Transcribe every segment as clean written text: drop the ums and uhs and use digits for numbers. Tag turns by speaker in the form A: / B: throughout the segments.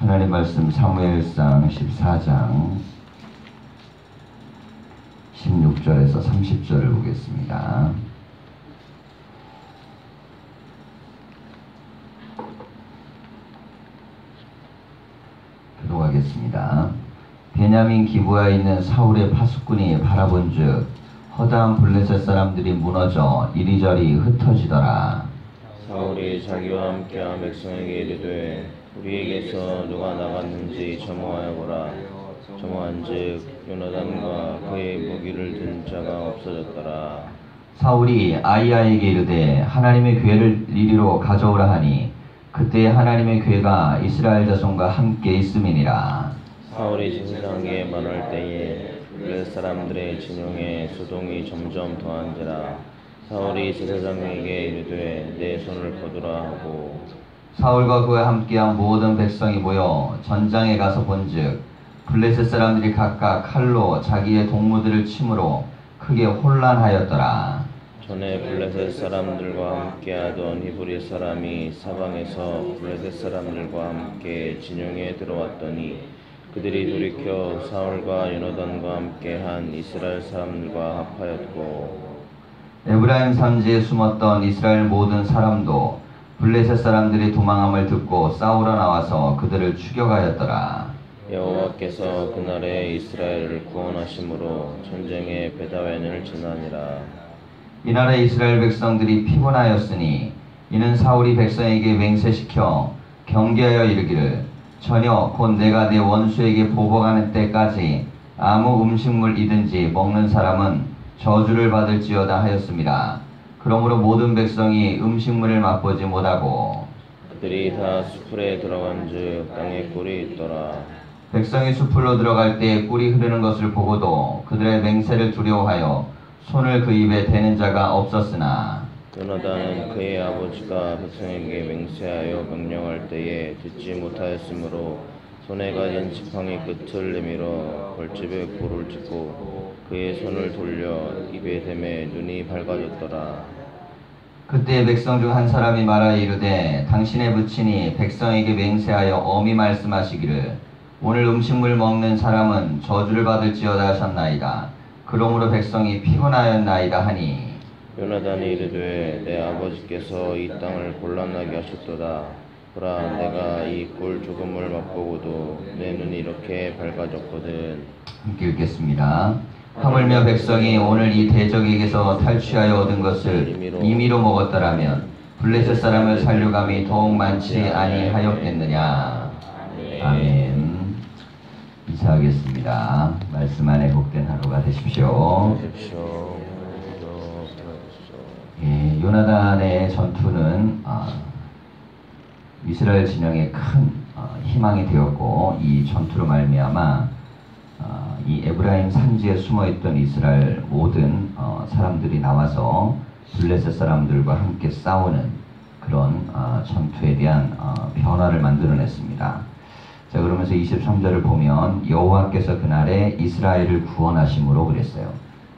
A: 하나님 말씀 사무엘상 14장 16절에서 30절을 보겠습니다. 교독하겠습니다. 베냐민 기브아에 있는 사울의 파수꾼이 바라본즉 허다한 블레셋 사람들이 무너져 이리저리 흩어지더라.
B: 사울이 자기와 함께한 백성에게 이르되 우리에게서 누가 나갔는지 점호하여 보라. 점호한즉 요나단과 그의 무기를 든 자가 없어졌더라.
A: 사울이 아히야에게 이르되 하나님의 궤를 이리로 가져오라 하니 그때 하나님의 궤가 이스라엘 자손과 함께 있음이니라.
B: 사울이 제사장에게 말할 때에 블레셋 사람들의 진영에 소동이 점점 더한지라. 사울이 제사장에게 이르되 내 손을 거두라 하고
A: 사울과 그와 함께한 모든 백성이 모여 전장에 가서 본즉 블레셋 사람들이 각각 칼로 자기의 동무들을 침으로 크게 혼란하였더라.
B: 전에 블레셋 사람들과 함께하던 히브리 사람이 사방에서 블레셋 사람들과 함께 진영에 들어왔더니 그들이 돌이켜 사울과 요나단과 함께한 이스라엘 사람들과 합하였고
A: 에브라임 산지에 숨었던 이스라엘 모든 사람도 블레셋 사람들이 도망함을 듣고 싸우러 나와서 그들을 추격하였더라.
B: 여호와께서 그날에 이스라엘을 구원하심으로 전쟁의 베다웬을 지나니라.
A: 이날에 이스라엘 백성들이 피곤하였으니 이는 사울이 백성에게 맹세시켜 경계하여 이르기를 전혀 곧 내가 내 원수에게 보복하는 때까지 아무 음식물이든지 먹는 사람은 저주를 받을지어다 하였습니다. 그러므로 모든 백성이 음식물을 맛보지 못하고
B: 그들이 다 수풀에 들어간즉 땅에 꿀이 있더라.
A: 백성이 수풀로 들어갈 때 꿀이 흐르는 것을 보고도 그들의 맹세를 두려워하여 손을 그 입에 대는 자가 없었으나
B: 요나단은 그의 아버지가 백성에게 맹세하여 명령할 때에 듣지 못하였으므로 손에 가진 지팡이 끝을 내밀어 벌집에 골을 찍고 그의 손을 돌려 입에 대매 눈이 밝아졌더라.
A: 그때 백성 중 한 사람이 말하여 이르되 당신의 부친이 백성에게 맹세하여 엄히 말씀하시기를 오늘 음식물 먹는 사람은 저주를 받을지어다 하셨나이다. 그러므로 백성이 피곤하였나이다 하니
B: 요나단이 이르되 내 아버지께서 이 땅을 곤란하게 하셨도다. 보라 내가 이 꿀 조금을 맛보고도 내 눈이 이렇게 밝아졌거든.
A: 함께 읽겠습니다. 하물며 백성이 오늘 이 대적에게서 탈취하여 얻은 것을 임의로 먹었더라면 블레셋 사람을 살려감이 더욱 많지 아니하였겠느냐. 아멘. 인사하겠습니다. 말씀 안에 복된 하루가 되십시오. 예, 요나단의 전투는 이스라엘 진영의 큰 희망이 되었고 이 전투로 말미암아 이 에브라임 산지에 숨어있던 이스라엘 모든 사람들이 나와서 블레셋 사람들과 함께 싸우는 그런 전투에 대한 변화를 만들어냈습니다. 자, 그러면서 23절을 보면 여호와께서 그날에 이스라엘을 구원하심으로 그랬어요.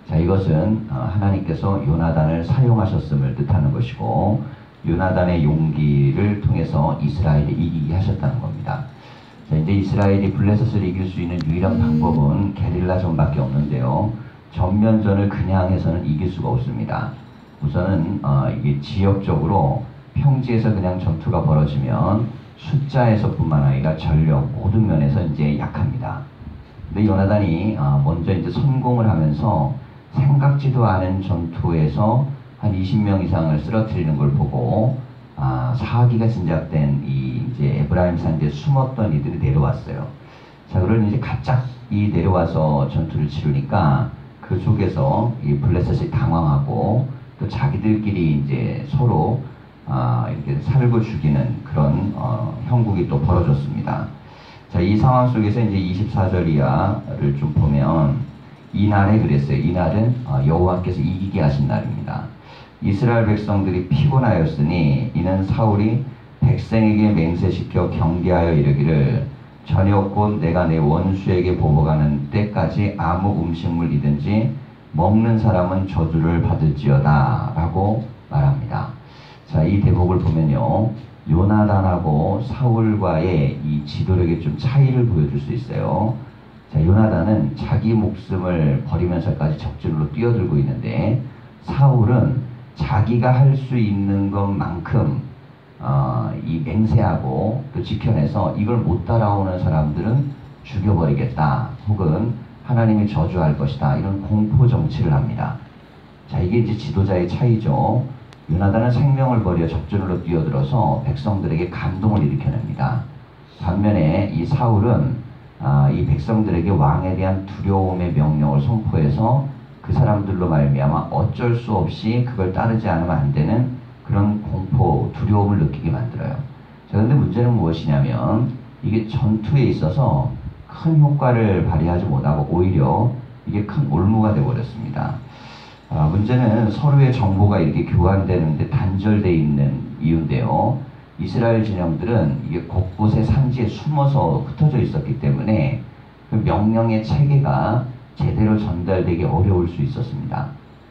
A: 자, 이것은 하나님께서 요나단을 사용하셨음을 뜻하는 것이고 요나단의 용기를 통해서 이스라엘이 이기게 하셨다는 겁니다. 자, 이제 이스라엘이 블레셋을 이길 수 있는 유일한 방법은 게릴라전밖에 없는데요. 전면전을 그냥 해서는 이길 수가 없습니다. 우선은 이게 지역적으로 평지에서 그냥 전투가 벌어지면 숫자에서뿐만 아니라 전력 모든 면에서 이제 약합니다. 근데 요나단이 먼저 이제 성공을 하면서 생각지도 않은 전투에서 한 20명 이상을 쓰러뜨리는 걸 보고 사기가 진작된 이 이제 에브라임 산지에 숨었던 이들이 내려왔어요. 자, 그러니 이제 갑자기 내려와서 전투를 치르니까 그 속에서 이 블레셋이 당황하고 또 자기들끼리 이제 서로 이렇게 살고 죽이는 그런 형국이 또 벌어졌습니다. 자, 이 상황 속에서 이제 24절 이하를 좀 보면 이날에 그랬어요. 이날은 여호와께서 이기게 하신 날입니다. 이스라엘 백성들이 피곤하였으니 이는 사울이 백성에게 맹세시켜 경계하여 이르기를 저녁 곧 내가 내 원수에게 보복하는 때까지 아무 음식물이든지 먹는 사람은 저주를 받을지어다 라고 말합니다. 자, 이 대목을 보면요 요나단하고 사울과의 이 지도력의 좀 차이를 보여줄 수 있어요. 자, 요나단은 자기 목숨을 버리면서까지 적진으로 뛰어들고 있는데, 사울은 자기가 할 수 있는 것만큼 이 맹세하고 또 지켜내서 이걸 못 따라오는 사람들은 죽여버리겠다, 혹은 하나님이 저주할 것이다, 이런 공포 정치를 합니다. 자, 이게 이제 지도자의 차이죠. 요나단은 생명을 버려 적진으로 뛰어들어서 백성들에게 감동을 일으켜냅니다. 반면에 이 사울은 이 백성들에게 왕에 대한 두려움의 명령을 선포해서 그 사람들로 말미암아 어쩔 수 없이 그걸 따르지 않으면 안 되는 그런 공포, 두려움을 느끼게 만들어요. 자, 그런데 문제는 무엇이냐면 이게 전투에 있어서 큰 효과를 발휘하지 못하고 오히려 이게 큰 올무가 되어버렸습니다. 문제는 서로의 정보가 이렇게 교환되는데 단절되어 있는 이유인데요. 이스라엘 진영들은 이게 곳곳에 산지에 숨어서 흩어져 있었기 때문에 그 명령의 체계가 제대로 전달되기 어려울 수 있었습니다.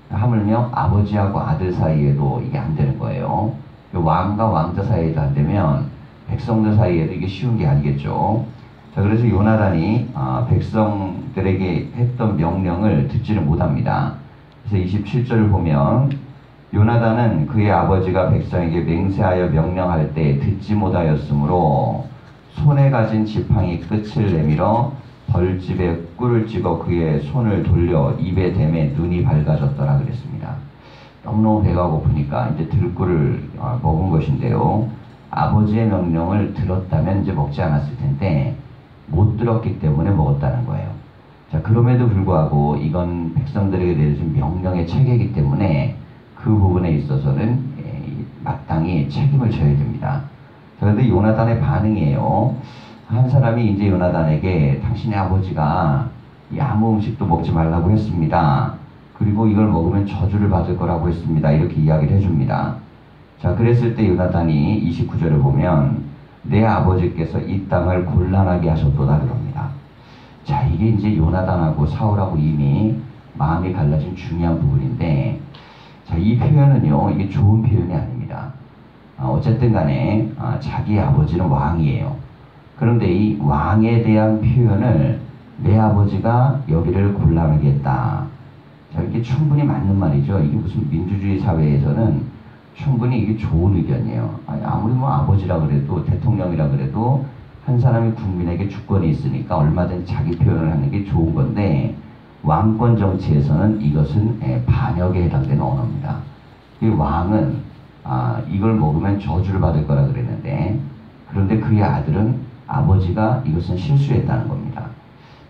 A: 하물며 아버지하고 아들 사이에도 이게 안 되는 거예요. 왕과 왕자 사이에도 안 되면 백성들 사이에도 이게 쉬운 게 아니겠죠. 자, 그래서 요나단이 백성들에게 했던 명령을 듣지를 못합니다. 그래서 27절을 보면, 요나단은 그의 아버지가 백성에게 맹세하여 명령할 때 듣지 못하였으므로 손에 가진 지팡이 끝을 내밀어 벌집에 꿀을 찍어 그의 손을 돌려 입에 대매 눈이 밝아졌더라 그랬습니다. 너무너무 배가 고프니까 이제 들꿀을 먹은 것인데요. 아버지의 명령을 들었다면 이제 먹지 않았을 텐데 못 들었기 때문에 먹었다는 거예요. 자, 그럼에도 불구하고 이건 백성들에게 내려진 명령의 체계이기 때문에 그 부분에 있어서는 마땅히 책임을 져야 됩니다. 자, 그런데 요나단의 반응이에요. 한 사람이 이제 요나단에게 당신의 아버지가 이 아무 음식도 먹지 말라고 했습니다. 그리고 이걸 먹으면 저주를 받을 거라고 했습니다. 이렇게 이야기를 해줍니다. 자, 그랬을 때 요나단이 29절을 보면 내 아버지께서 이 땅을 곤란하게 하셨도다 그럽니다. 자, 이게 이제 요나단하고 사울하고 이미 마음이 갈라진 중요한 부분인데, 자, 이 표현은요, 이게 좋은 표현이 아닙니다. 어쨌든 간에 자기 아버지는 왕이에요. 그런데 이 왕에 대한 표현을 내 아버지가 여기를 곤란하게 했다. 자, 이게 충분히 맞는 말이죠. 이게 무슨 민주주의 사회에서는 충분히 이게 좋은 의견이에요. 아무리 뭐 아버지라 그래도, 대통령이라 그래도 한 사람이 국민에게 주권이 있으니까 얼마든지 자기 표현을 하는 게 좋은 건데, 왕권 정치에서는 이것은 반역에 해당되는 언어입니다. 이 왕은 이걸 먹으면 저주를 받을 거라 그랬는데, 그런데 그의 아들은 아버지가 이것은 실수했다는 겁니다.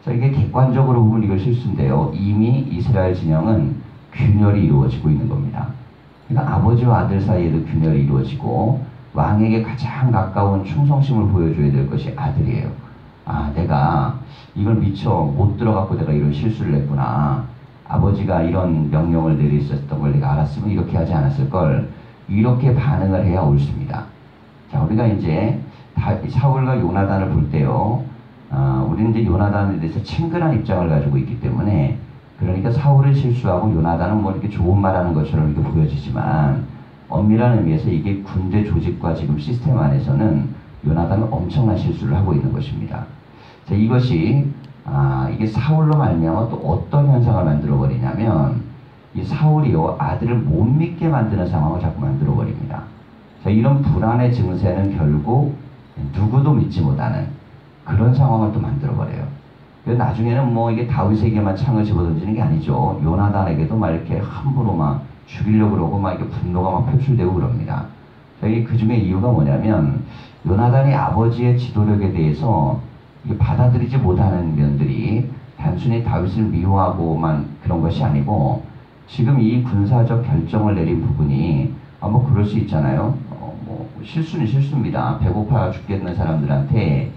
A: 자, 이게 객관적으로 보면 이거 실수인데요. 이미 이스라엘 진영은 균열이 이루어지고 있는 겁니다. 그러니까 아버지와 아들 사이에도 균열이 이루어지고, 왕에게 가장 가까운 충성심을 보여줘야 될 것이 아들이에요. 내가 이걸 미처 못 들어갖고 내가 이런 실수를 했구나. 아버지가 이런 명령을 내리셨던 걸 내가 알았으면 이렇게 하지 않았을 걸. 이렇게 반응을 해야 옳습니다. 자, 우리가 이제 사울과 요나단을 볼 때요, 우리는 이제 요나단에 대해서 친근한 입장을 가지고 있기 때문에, 그러니까 사울을 실수하고 요나단은 뭐 이렇게 좋은 말 하는 것처럼 이렇게 보여지지만, 엄밀한 의미에서 이게 군대 조직과 지금 시스템 안에서는 요나단은 엄청난 실수를 하고 있는 것입니다. 자, 이것이 이게 사울로 말미암아 또 어떤 현상을 만들어 버리냐면, 이 사울이요, 아들을 못 믿게 만드는 상황을 자꾸 만들어 버립니다. 자, 이런 불안의 증세는 결국 누구도 믿지 못하는 그런 상황을 또 만들어 버려요. 그래서 나중에는 뭐 이게 다윗에게만 창을 집어던지는 게 아니죠. 요나단에게도 막 이렇게 함부로 막 죽이려고 그러고 막 이렇게 분노가 막 표출되고 그럽니다. 저희 그 중에 이유가 뭐냐면, 요나단이 아버지의 지도력에 대해서 이게 받아들이지 못하는 면들이 단순히 다윗을 미워하고만 그런 것이 아니고, 지금 이 군사적 결정을 내린 부분이 뭐 그럴 수 있잖아요. 뭐 실수는 실수입니다. 배고파 죽겠는 사람들한테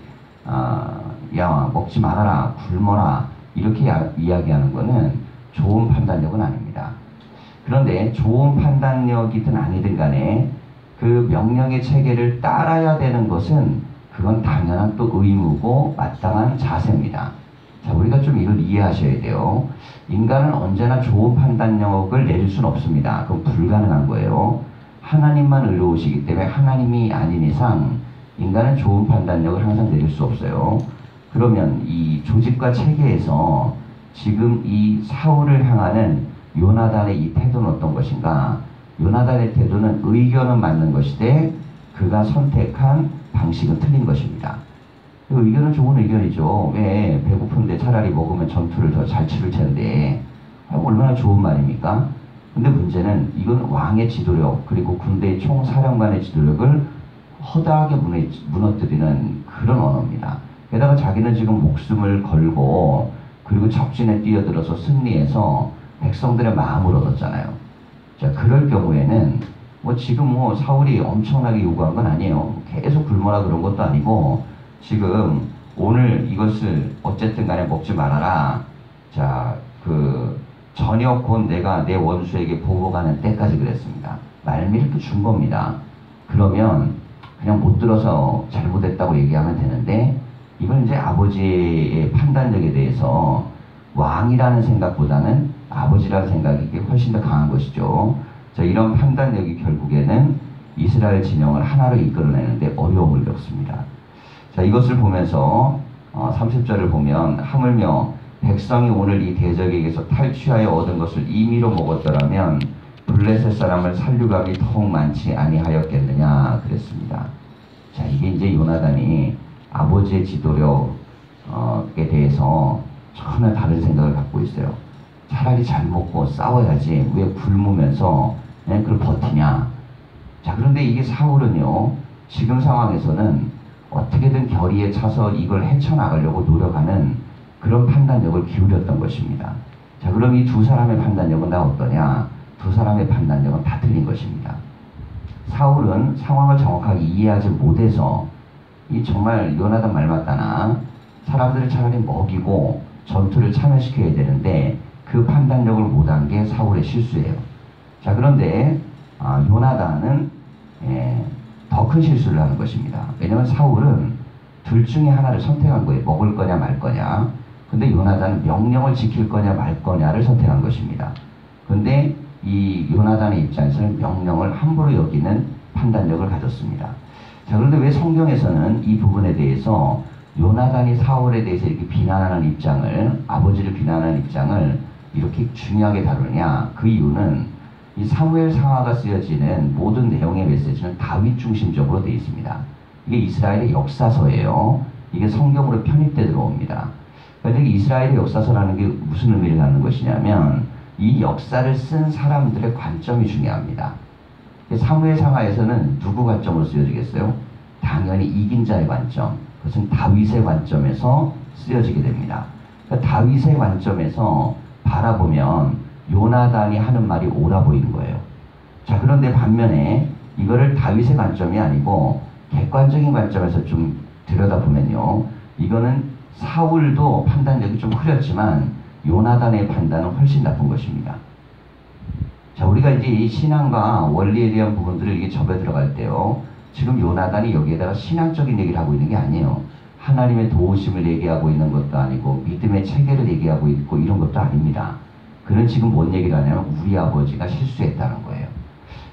A: 야, 먹지 말아라, 굶어라, 이렇게 이야기하는 거는 좋은 판단력은 아닙니다. 그런데 좋은 판단력이든 아니든 간에 그 명령의 체계를 따라야 되는 것은 그건 당연한 또 의무고 마땅한 자세입니다. 자, 우리가 좀 이걸 이해하셔야 돼요. 인간은 언제나 좋은 판단력을 내릴 수는 없습니다. 그건 불가능한 거예요. 하나님만 의로우시기 때문에 하나님이 아닌 이상 인간은 좋은 판단력을 항상 내릴 수 없어요. 그러면 이 조직과 체계에서 지금 이 사울을 향하는 요나단의 이 태도는 어떤 것인가? 요나단의 태도는 의견은 맞는 것이되 그가 선택한 방식은 틀린 것입니다. 그 의견은 좋은 의견이죠. 왜 배고픈데 차라리 먹으면 전투를 더 잘 치를 텐데 얼마나 좋은 말입니까? 근데 문제는 이건 왕의 지도력 그리고 군대의 총사령관의 지도력을 허다하게 무너뜨리는 그런 언어입니다. 게다가 자기는 지금 목숨을 걸고 그리고 적진에 뛰어들어서 승리해서 백성들의 마음을 얻었잖아요. 자, 그럴 경우에는 지금 사울이 엄청나게 요구한 건 아니에요. 계속 굶어라 그런 것도 아니고 지금 오늘 이것을 어쨌든 간에 먹지 말아라. 자, 저녁 곧 내가 내 원수에게 보복하는 때까지 그랬습니다. 말미를 이렇게 준 겁니다. 그러면 그냥 못 들어서 잘못했다고 얘기하면 되는데 이건 이제 아버지의 판단력에 대해서 왕이라는 생각보다는 아버지라는 생각이 훨씬 더 강한 것이죠. 자, 이런 판단력이 결국에는 이스라엘 진영을 하나로 이끌어내는데 어려움을 겪습니다. 자, 이것을 보면서 30절을 보면 하물며 백성이 오늘 이 대적에게서 탈취하여 얻은 것을 임의로 먹었더라면 블레셋 사람을 살류감이 더욱 많지 아니하였겠느냐 그랬습니다. 자, 이게 이제 요나단이 아버지의 지도력에 대해서 전혀 다른 생각을 갖고 있어요. 차라리 잘 먹고 싸워야지 왜 굶으면서 그걸 버티냐. 자, 그런데 이게 사울은요 지금 상황에서는 어떻게든 결의에 차서 이걸 헤쳐나가려고 노력하는 그런 판단력을 기울였던 것입니다. 자, 그럼 이 두 사람의 판단력은 다 어떠냐? 두 사람의 판단력은 다 틀린 것입니다. 사울은 상황을 정확하게 이해하지 못해서 이 정말 요나단 말 맞다나 사람들을 차라리 먹이고 전투를 참여시켜야 되는데 그 판단력을 못한 게 사울의 실수예요. 자, 그런데 요나단은 더 큰 실수를 하는 것입니다. 왜냐하면 사울은 둘 중에 하나를 선택한 거예요. 먹을 거냐 말 거냐. 근데 요나단은 명령을 지킬 거냐 말 거냐를 선택한 것입니다. 근데 이 요나단의 입장에서는 명령을 함부로 여기는 판단력을 가졌습니다. 자, 그런데 왜 성경에서는 이 부분에 대해서 요나단이 사울에 대해서 이렇게 비난하는 입장을, 아버지를 비난하는 입장을 이렇게 중요하게 다루냐? 그 이유는 이 사무엘 상하가 쓰여지는 모든 내용의 메시지는 다윗 중심적으로 되어 있습니다. 이게 이스라엘의 역사서예요. 이게 성경으로 편입돼 들어옵니다. 그런데 이스라엘의 역사서라는 게 무슨 의미를 갖는 것이냐면 이 역사를 쓴 사람들의 관점이 중요합니다. 사무엘 상하에서는 누구 관점으로 쓰여지겠어요? 당연히 이긴 자의 관점. 그것은 다윗의 관점에서 쓰여지게 됩니다. 그러니까 다윗의 관점에서 바라보면 요나단이 하는 말이 옳아 보이는 거예요. 자, 그런데 반면에 이거를 다윗의 관점이 아니고 객관적인 관점에서 좀 들여다보면요, 이거는 사울도 판단력이 좀 흐렸지만 요나단의 판단은 훨씬 나쁜 것입니다. 자, 우리가 이제 이 신앙과 원리에 대한 부분들을 이게 접해 들어갈 때요, 지금 요나단이 여기에다가 신앙적인 얘기를 하고 있는 게 아니에요. 하나님의 도우심을 얘기하고 있는 것도 아니고 믿음의 체계를 얘기하고 있고 이런 것도 아닙니다. 그는 지금 뭔 얘기를 하냐면 우리 아버지가 실수했다는 거예요.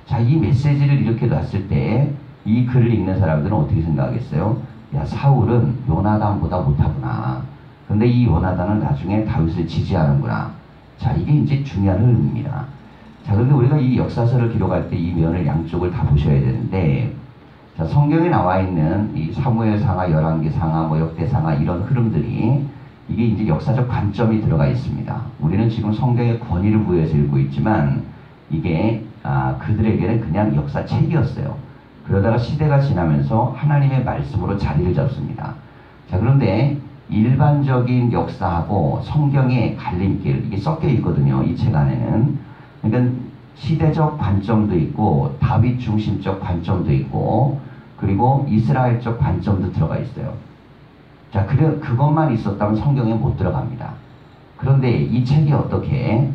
A: 자, 이 메시지를 이렇게 놨을 때 이 글을 읽는 사람들은 어떻게 생각하겠어요? 야, 사울은 요나단보다 못하구나. 근데 이 요나단은 나중에 다윗을 지지하는구나. 자, 이게 이제 중요한 흐름입니다. 자, 그런데 우리가 이 역사서를 기록할 때 이 면을 양쪽을 다 보셔야 되는데, 자, 성경에 나와 있는 이 사무엘 상하, 열왕기 상하, 역대 상하 이런 흐름들이 이게 이제 역사적 관점이 들어가 있습니다. 우리는 지금 성경의 권위를 부여해서 읽고 있지만 이게 그들에게는 그냥 역사책이었어요. 그러다가 시대가 지나면서 하나님의 말씀으로 자리를 잡습니다. 자, 그런데 일반적인 역사하고 성경의 갈림길 이게 섞여 있거든요. 이 책 안에는. 그러니까 시대적 관점도 있고 다윗 중심적 관점도 있고 그리고 이스라엘적 관점도 들어가 있어요. 자, 그것만 있었다면 성경에 못 들어갑니다. 그런데 이 책이 어떻게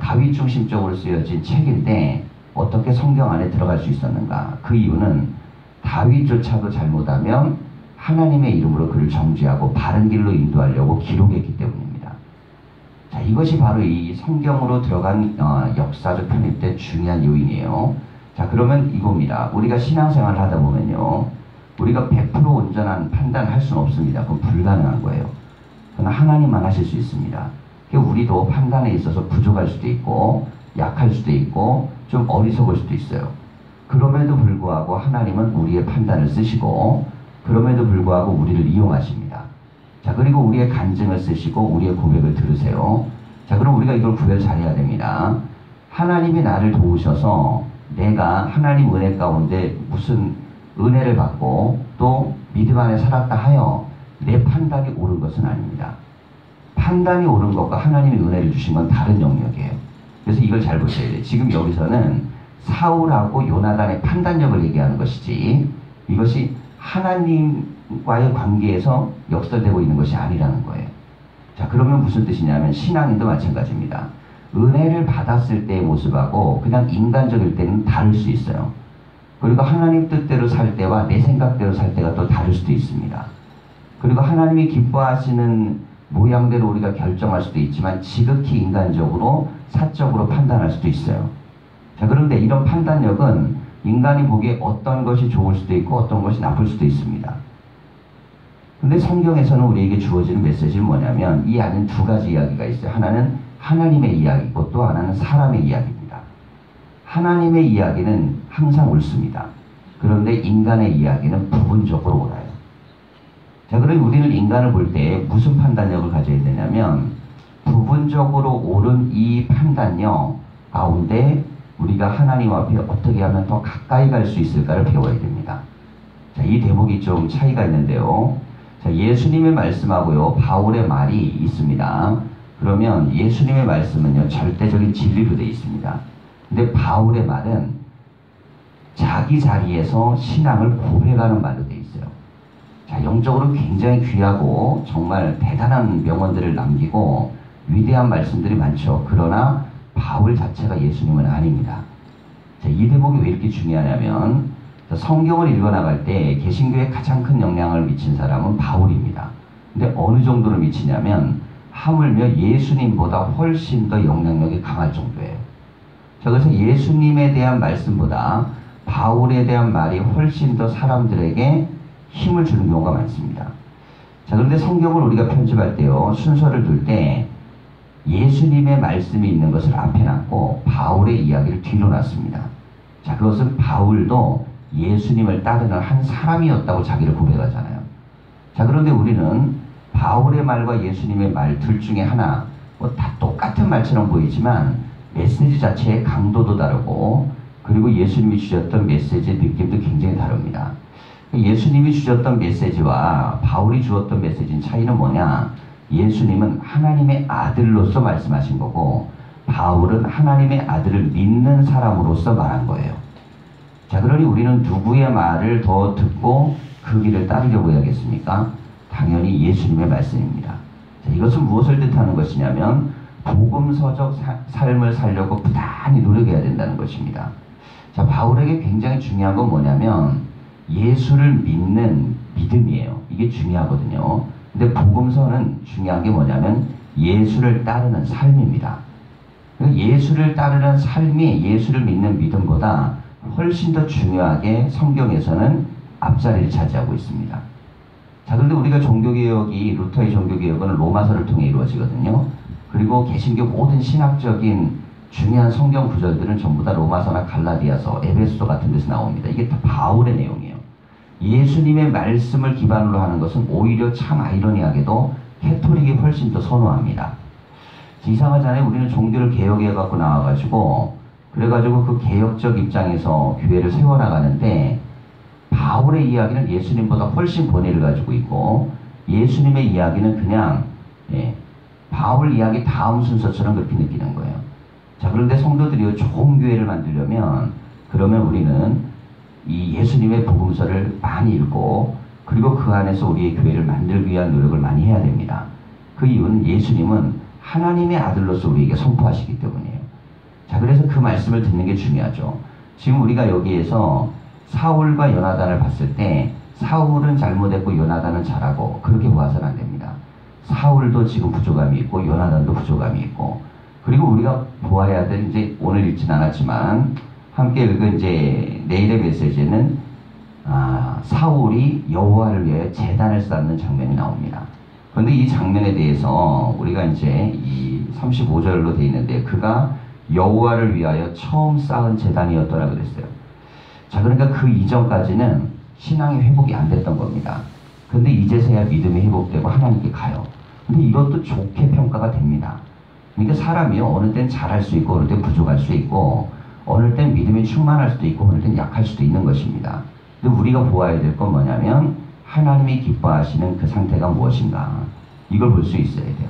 A: 다윗 중심적으로 쓰여진 책인데 어떻게 성경 안에 들어갈 수 있었는가? 그 이유는 다윗조차도 잘못하면 하나님의 이름으로 그를 정죄하고 바른 길로 인도하려고 기록했기 때문입니다. 자, 이것이 바로 이 성경으로 들어간 역사적 편입된 중요한 요인이에요. 자, 그러면 이겁니다. 우리가 신앙생활을 하다 보면요, 우리가 100% 온전한 판단을 할 수는 없습니다. 그건 불가능한 거예요. 그건 하나님만 하실 수 있습니다. 그러니까 우리도 판단에 있어서 부족할 수도 있고 약할 수도 있고 좀 어리석을 수도 있어요. 그럼에도 불구하고 하나님은 우리의 판단을 쓰시고 그럼에도 불구하고 우리를 이용하십니다. 자, 그리고 우리의 간증을 쓰시고 우리의 고백을 들으세요. 자, 그럼 우리가 이걸 구별 잘해야 됩니다. 하나님이 나를 도우셔서 내가 하나님 은혜 가운데 무슨 은혜를 받고 또 믿음 안에 살았다 하여 내 판단이 옳은 것은 아닙니다. 판단이 옳은 것과 하나님의 은혜를 주신 건 다른 영역이에요. 그래서 이걸 잘 보셔야 돼요. 지금 여기서는 사울하고 요나단의 판단력을 얘기하는 것이지 이것이 하나님과의 관계에서 역설되고 있는 것이 아니라는 거예요. 자, 그러면 무슨 뜻이냐면 신앙인도 마찬가지입니다. 은혜를 받았을 때의 모습하고 그냥 인간적일 때는 다를 수 있어요. 그리고 하나님 뜻대로 살 때와 내 생각대로 살 때가 또 다를 수도 있습니다. 그리고 하나님이 기뻐하시는 모양대로 우리가 결정할 수도 있지만 지극히 인간적으로 사적으로 판단할 수도 있어요. 자, 그런데 이런 판단력은 인간이 보기에 어떤 것이 좋을 수도 있고 어떤 것이 나쁠 수도 있습니다. 근데 성경에서는 우리에게 주어지는 메시지는 뭐냐면 이 안에 두 가지 이야기가 있어요. 하나는 하나님의 이야기고 또 하나는 사람의 이야기입니다. 하나님의 이야기는 항상 옳습니다. 그런데 인간의 이야기는 부분적으로 옳아요. 자, 그럼 우리는 인간을 볼 때 무슨 판단력을 가져야 되냐면 부분적으로 옳은 이 판단력 가운데 우리가 하나님 앞에 어떻게 하면 더 가까이 갈 수 있을까를 배워야 됩니다. 자, 이 대목이 좀 차이가 있는데요. 자, 예수님의 말씀하고요 바울의 말이 있습니다. 그러면 예수님의 말씀은요 절대적인 진리로 되어 있습니다. 근데 바울의 말은 자기 자리에서 신앙을 고백하는 말로 되어 있어요. 자, 영적으로 굉장히 귀하고 정말 대단한 명언들을 남기고 위대한 말씀들이 많죠. 그러나 바울 자체가 예수님은 아닙니다. 자, 이 대목이 왜 이렇게 중요하냐면 성경을 읽어나갈 때 개신교에 가장 큰 영향을 미친 사람은 바울입니다. 근데 어느 정도로 미치냐면 하물며 예수님보다 훨씬 더 영향력이 강할 정도예요. 자, 그래서 예수님에 대한 말씀보다 바울에 대한 말이 훨씬 더 사람들에게 힘을 주는 경우가 많습니다. 자, 그런데 성경을 우리가 편집할 때요 순서를 둘 때 예수님의 말씀이 있는 것을 앞에 놨고 바울의 이야기를 뒤로 놨습니다. 자, 그것은 바울도 예수님을 따르는 한 사람이었다고 자기를 고백하잖아요. 자, 그런데 우리는 바울의 말과 예수님의 말 둘 중에 하나 뭐 다 똑같은 말처럼 보이지만 메시지 자체의 강도도 다르고 그리고 예수님이 주셨던 메시지의 느낌도 굉장히 다릅니다. 예수님이 주셨던 메시지와 바울이 주었던 메시지의 차이는 뭐냐? 예수님은 하나님의 아들로서 말씀하신 거고 바울은 하나님의 아들을 믿는 사람으로서 말한 거예요. 자, 그러니 우리는 누구의 말을 더 듣고 그 길을 따르려고 해야겠습니까? 당연히 예수님의 말씀입니다. 자, 이것은 무엇을 뜻하는 것이냐면 복음서적 삶을 살려고 부단히 노력해야 된다는 것입니다. 자, 바울에게 굉장히 중요한 건 뭐냐면 예수를 믿는 믿음이에요. 이게 중요하거든요. 근데 복음서는 중요한 게 뭐냐면 예수를 따르는 삶입니다. 예수를 따르는 삶이 예수를 믿는 믿음보다 훨씬 더 중요하게 성경에서는 앞자리를 차지하고 있습니다. 자, 그런데 우리가 종교개혁이 루터의 종교개혁은 로마서를 통해 이루어지거든요. 그리고 개신교 모든 신학적인 중요한 성경 구절들은 전부 다 로마서나 갈라디아서, 에베소서 같은 데서 나옵니다. 이게 다 바울의 내용이에요. 예수님의 말씀을 기반으로 하는 것은 오히려 참 아이러니하게도 캐토릭이 훨씬 더 선호합니다. 이상하잖아요. 우리는 종교를 개혁해 갖고 나와가지고 그래가지고 그 개혁적 입장에서 교회를 세워나가는데 바울의 이야기는 예수님보다 훨씬 권위를 가지고 있고 예수님의 이야기는 그냥 바울 이야기 다음 순서처럼 그렇게 느끼는 거예요. 자, 그런데 성도들이 좋은 교회를 만들려면 그러면 우리는 이 예수님의 복음서를 많이 읽고 그리고 그 안에서 우리의 교회를 만들기 위한 노력을 많이 해야 됩니다. 그 이유는 예수님은 하나님의 아들로서 우리에게 선포하시기 때문이에요. 자, 그래서 그 말씀을 듣는 게 중요하죠. 지금 우리가 여기에서 사울과 요나단을 봤을 때 사울은 잘못했고 요나단은 잘하고 그렇게 보아서는 안 됩니다. 사울도 지금 부족함이 있고 요나단도 부족함이 있고 그리고 우리가 보아야 될 이제 오늘 읽진 않았지만 함께 읽은 이제 내일의 메시지는 사울이 여호와를 위해 제단을 쌓는 장면이 나옵니다. 그런데 이 장면에 대해서 우리가 이제 이 35절로 되어 있는데 그가 여호와를 위하여 처음 쌓은 제단이었더라 그랬어요. 자, 그러니까 그 이전까지는 신앙이 회복이 안 됐던 겁니다. 그런데 이제서야 믿음이 회복되고 하나님께 가요. 근데 이것도 좋게 평가가 됩니다. 그러니까 사람이 어느 땐 잘할 수 있고 어느 땐 부족할 수 있고 어느 땐 믿음이 충만할 수도 있고 어느 땐 약할 수도 있는 것입니다. 근데 우리가 보아야 될 건 뭐냐면 하나님이 기뻐하시는 그 상태가 무엇인가 이걸 볼 수 있어야 돼요.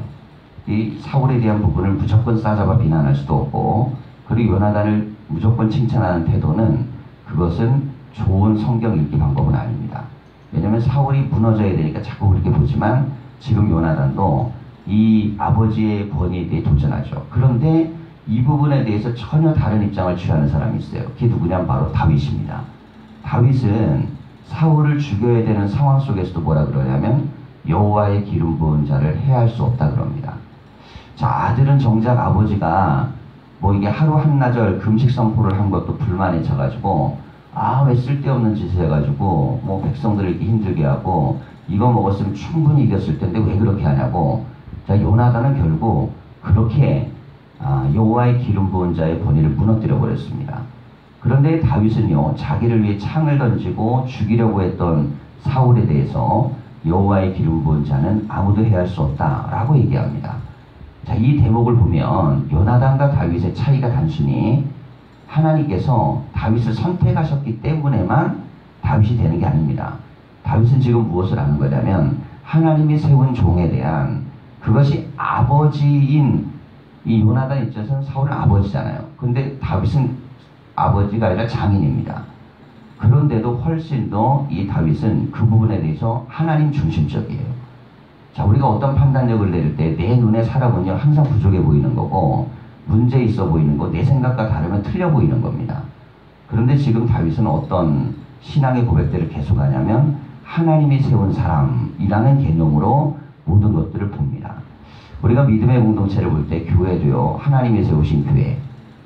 A: 이 사울에 대한 부분을 무조건 싸잡아 비난할 수도 없고 그리고 요나단을 무조건 칭찬하는 태도는 그것은 좋은 성경 읽기 방법은 아닙니다. 왜냐하면 사울이 무너져야 되니까 자꾸 그렇게 보지만 지금 요나단도 이 아버지의 권위에 대해 도전하죠. 그런데 이 부분에 대해서 전혀 다른 입장을 취하는 사람이 있어요. 그게 누구냐면 바로 다윗입니다. 다윗은 사울을 죽여야 되는 상황 속에서도 뭐라 그러냐면 여호와의 기름 부은 자를 해할 수 없다 그럽니다. 자, 아들은 정작 아버지가 뭐 이게 하루 한나절 금식 선포를 한 것도 불만에 차가지고 왜 쓸데없는 짓을 해가지고 뭐 백성들을 이렇게 힘들게 하고 이거 먹었으면 충분히 이겼을 텐데 왜 그렇게 하냐고. 자, 요나단은 결국 그렇게 여호와의 기름 부은 자의 권위를 무너뜨려 버렸습니다. 그런데 다윗은요 자기를 위해 창을 던지고 죽이려고 했던 사울에 대해서 여호와의 기름 부은 자는 아무도 해할 수 없다라고 얘기합니다. 자, 이 대목을 보면 요나단과 다윗의 차이가 단순히 하나님께서 다윗을 선택하셨기 때문에만 다윗이 되는 게 아닙니다. 다윗은 지금 무엇을 하는 거냐면 하나님이 세운 종에 대한 그것이 아버지인 이 요나단 입장에서는 사울은 아버지잖아요. 근데 다윗은 아버지가 아니라 장인입니다. 그런데도 훨씬 더 이 다윗은 그 부분에 대해서 하나님 중심적이에요. 자, 우리가 어떤 판단력을 내릴 때 내 눈에 살아보면 항상 부족해 보이는 거고 문제 있어 보이는 거 내 생각과 다르면 틀려 보이는 겁니다. 그런데 지금 다윗은 어떤 신앙의 고백들을 계속하냐면 하나님이 세운 사람이라는 개념으로 모든 것들을 봅니다. 우리가 믿음의 공동체를 볼 때 교회도요 하나님이 세우신 교회,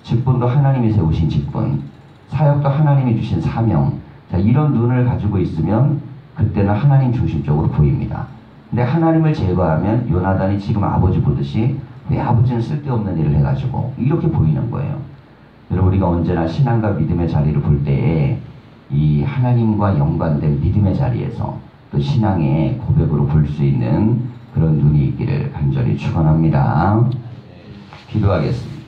A: 직분도 하나님이 세우신 직분, 사역도 하나님이 주신 사명. 자, 이런 눈을 가지고 있으면 그때는 하나님 중심적으로 보입니다. 근데 하나님을 제거하면 요나단이 지금 아버지 보듯이 왜 아버지는 쓸데없는 일을 해가지고 이렇게 보이는 거예요. 여러분, 우리가 언제나 신앙과 믿음의 자리를 볼 때에 이 하나님과 연관된 믿음의 자리에서 또 신앙의 고백으로 볼 수 있는 그런 눈이 있기를 간절히 축원합니다. 기도하겠습니다.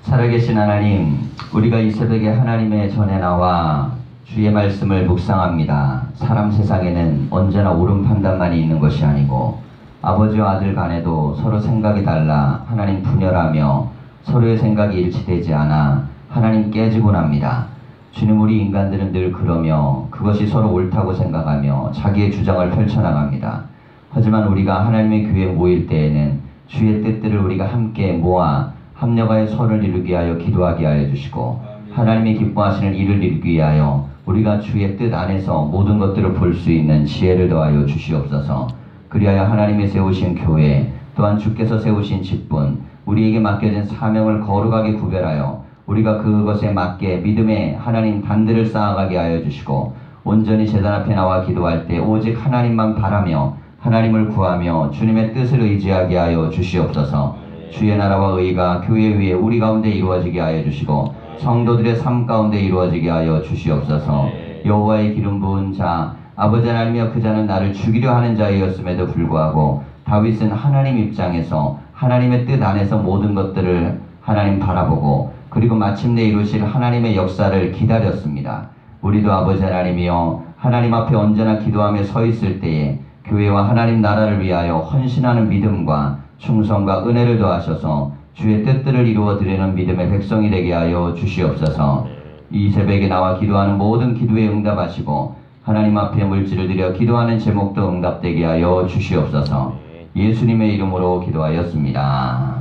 A: 살아계신 하나님, 우리가 이 새벽에 하나님의 전에 나와 주의 말씀을 묵상합니다. 사람 세상에는 언제나 옳은 판단만이 있는 것이 아니고 아버지와 아들 간에도 서로 생각이 달라 하나님 분열하며 서로의 생각이 일치되지 않아 하나님 깨지곤 합니다. 주님, 우리 인간들은 늘 그러며 그것이 서로 옳다고 생각하며 자기의 주장을 펼쳐나갑니다. 하지만 우리가 하나님의 교회에 모일 때에는 주의 뜻들을 우리가 함께 모아 합력하여 선을 이루게 하여 기도하게 하여 주시고 하나님이 기뻐하시는 일을 이루기 위하여 우리가 주의 뜻 안에서 모든 것들을 볼 수 있는 지혜를 더하여 주시옵소서. 그리하여 하나님이 세우신 교회 또한 주께서 세우신 직분 우리에게 맡겨진 사명을 거룩하게 구별하여 우리가 그것에 맞게 믿음의 하나님 단들을 쌓아가게 하여 주시고 온전히 제단 앞에 나와 기도할 때 오직 하나님만 바라며 하나님을 구하며 주님의 뜻을 의지하게 하여 주시옵소서. 주의 나라와 의가 교회 위에 우리 가운데 이루어지게 하여 주시고 성도들의 삶 가운데 이루어지게 하여 주시옵소서. 여호와의 기름 부은 자 아버지 하나님이여, 그 자는 나를 죽이려 하는 자이었음에도 불구하고 다윗은 하나님 입장에서 하나님의 뜻 안에서 모든 것들을 하나님 바라보고 그리고 마침내 이루실 하나님의 역사를 기다렸습니다. 우리도 아버지 하나님이여, 하나님 앞에 언제나 기도하며 서 있을 때에 교회와 하나님 나라를 위하여 헌신하는 믿음과 충성과 은혜를 더하셔서 주의 뜻들을 이루어 드리는 믿음의 백성이 되게 하여 주시옵소서. 이 새벽에 나와 기도하는 모든 기도에 응답하시고 하나님 앞에 물질을 드려 기도하는 제목도 응답되게 하여 주시옵소서. 예수님의 이름으로 기도하였습니다.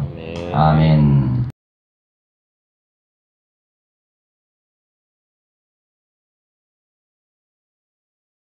A: 아멘.